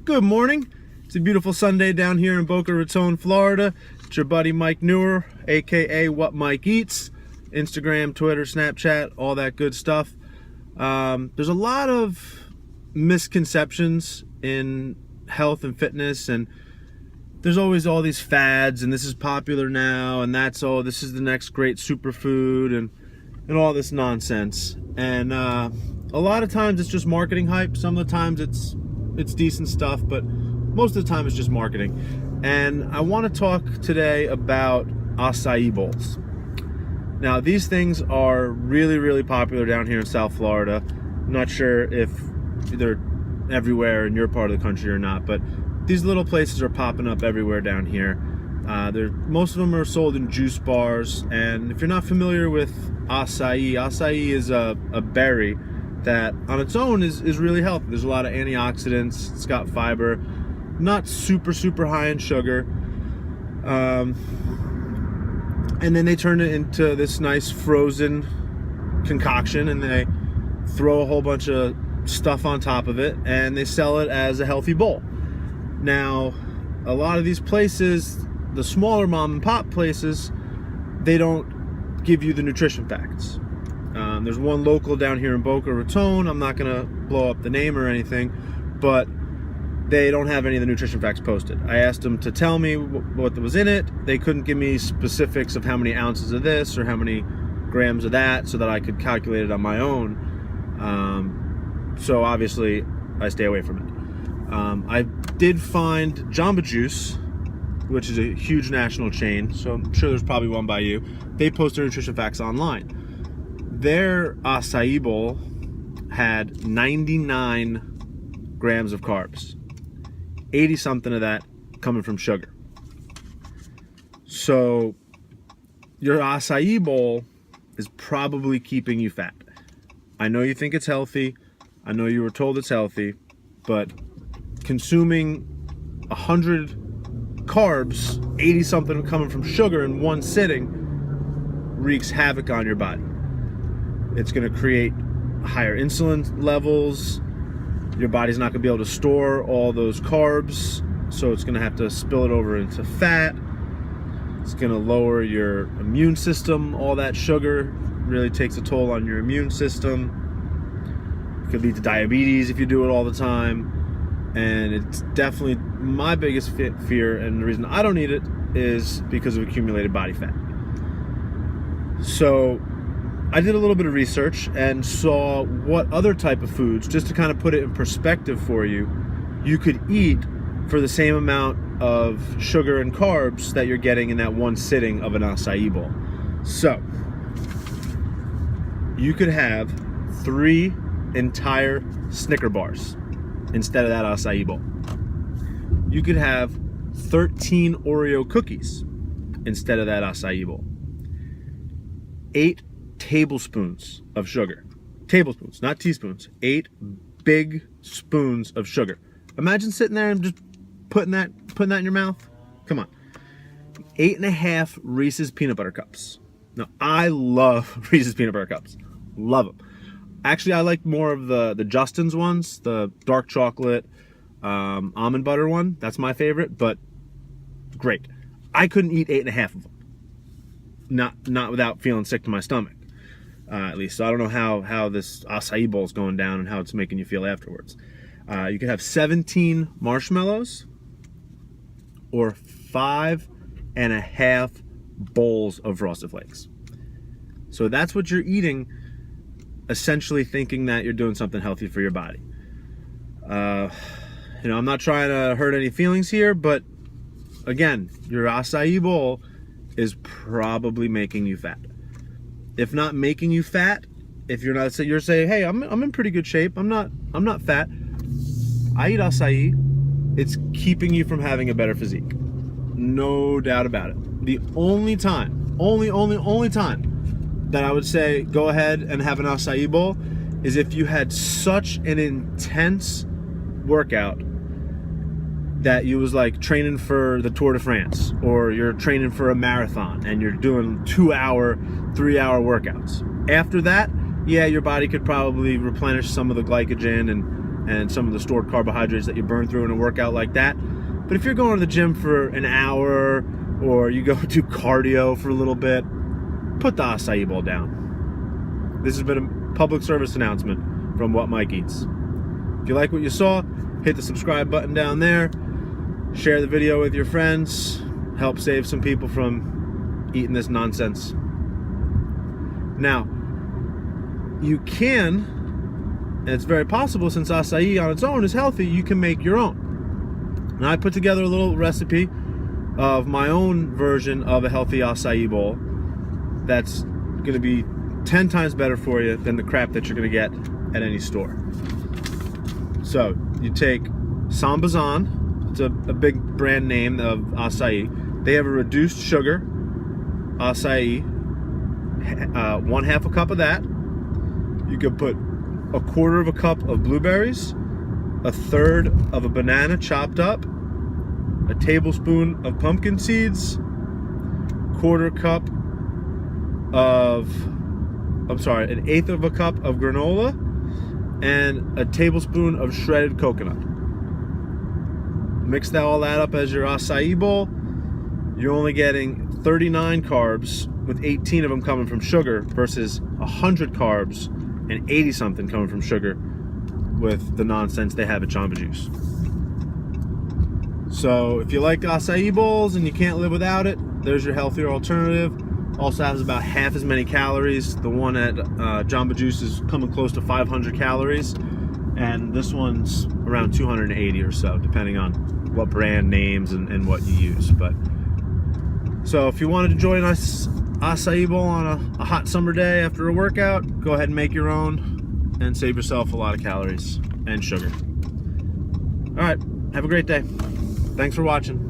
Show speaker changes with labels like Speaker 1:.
Speaker 1: Good morning. It's a beautiful Sunday down here in Boca Raton, Florida. It's your buddy MikeKneuer, aka What Mike Eats. Instagram, Twitter, Snapchat, all that good stuff. There's a lot of misconceptions in health and fitness, and there's always all these fads, and this is popular now, and this is the next great superfood, and all this nonsense. And a lot of times it's just marketing hype. Some of the times it's decent stuff, but most of the time it's just marketing. And I want to talk today about acai bowls. Now, these things are really, really popular down here in South Florida. I'm not sure if they're everywhere in your part of the country or not, but these little places are popping up everywhere down here. Most of them are sold in juice bars, and if you're not familiar with acai is a berry that on its own is really healthy. There's a lot of antioxidants, it's got fiber, not super high in sugar. And then they turn it into this nice frozen concoction, and they throw a whole bunch of stuff on top of it, and they sell it as a healthy bowl. Now, a lot of these places, the smaller mom and pop places, they don't give you the nutrition facts. There's one local down here in Boca Raton. I'm not going to blow up the name or anything, but they don't have any of the nutrition facts posted. I asked them to tell me what was in it. They couldn't give me specifics of how many ounces of this or how many grams of that so that I could calculate it on my own. So obviously I stay away from it. I did find Jamba Juice, which is a huge national chain, so I'm sure there's probably one by you. They post their nutrition facts online. Their acai bowl had 99 grams of carbs, 80 something of that coming from sugar. So your acai bowl is probably keeping you fat. I know you think it's healthy. I know you were told it's healthy, but consuming 100 carbs, 80 something coming from sugar in one sitting, wreaks havoc on your body. It's going to create higher insulin levels. Your body's not going to be able to store all those carbs, so it's going to have to spill it over into fat. It's going to lower your immune system. All that sugar really takes a toll on your immune system. It could lead to diabetes if you do it all the time. And it's definitely my biggest fear, and the reason I don't eat it is because of accumulated body fat. So I did a little bit of research and saw what other type of foods, just to kind of put it in perspective for you, you could eat for the same amount of sugar and carbs that you're getting in that one sitting of an acai bowl. So you could have 3 entire Snickers Bars instead of that acai bowl. You could have 13 Oreo Cookies instead of that acai bowl. 8 tablespoons of sugar. Tablespoons, not teaspoons. 8 big spoons of sugar. Imagine sitting there and just putting that in your mouth. Come on. 8.5 Reese's peanut butter cups. Now, I love Reese's peanut butter cups. Love them. Actually, I like more of the Justin's ones, the dark chocolate almond butter one. That's my favorite, but great. I couldn't eat 8.5 of them. Not without feeling sick to my stomach, at least. So I don't know how this acai bowl is going down and how it's making you feel afterwards. You could have 17 Marshmellows or 5.5 bowls of Frosted Flakes. So that's what you're eating, essentially thinking that you're doing something healthy for your body. I'm not trying to hurt any feelings here, but again, your acai bowl is probably making you fat. If not making you fat, if you're saying, hey, I'm in pretty good shape, I'm not fat. I eat acai. It's keeping you from having a better physique. No doubt about it. The only time that I would say go ahead and have an acai bowl is if you had such an intense workout that you was like training for the Tour de France, or you're training for a marathon and you're doing 2-hour, 3-hour workouts. After that, yeah, your body could probably replenish some of the glycogen and and some of the stored carbohydrates that you burn through in a workout like that. But if you're going to the gym for an hour, or you go do cardio for a little bit, put the acai bowl down. This has been a public service announcement from What Mike Eats. If you like what you saw, hit the subscribe button down there. Share the video with your friends. Help save some people from eating this nonsense. Now, you can, and it's very possible since acai on its own is healthy, you can make your own. And I put together a little recipe of my own version of a healthy acai bowl that's going to be 10 times better for you than the crap that you're going to get at any store. So you take Sambazan, it's a big brand name of acai. They have a reduced sugar acai, 1/2 a cup of that. You could put 1/4 cup of blueberries, 1/3 of a banana chopped up, a tablespoon of pumpkin seeds, 1/4 cup of, an 1/8 of a cup of granola, and a tablespoon of shredded coconut. Mix all that up as your acai bowl. You're only getting 39 carbs, with 18 of them coming from sugar, versus 100 carbs and 80 something coming from sugar with the nonsense they have at Jamba Juice. So if you like acai bowls and you can't live without it, there's your healthier alternative. Also has about half as many calories. The one at Jamba Juice is coming close to 500 calories, and this one's around 280 or so, depending on what brand names and what you use. But so if you wanted to enjoy a nice acai bowl on a hot summer day after a workout, go ahead and make your own and save yourself a lot of calories and sugar. All right, have a great day. Thanks for watching.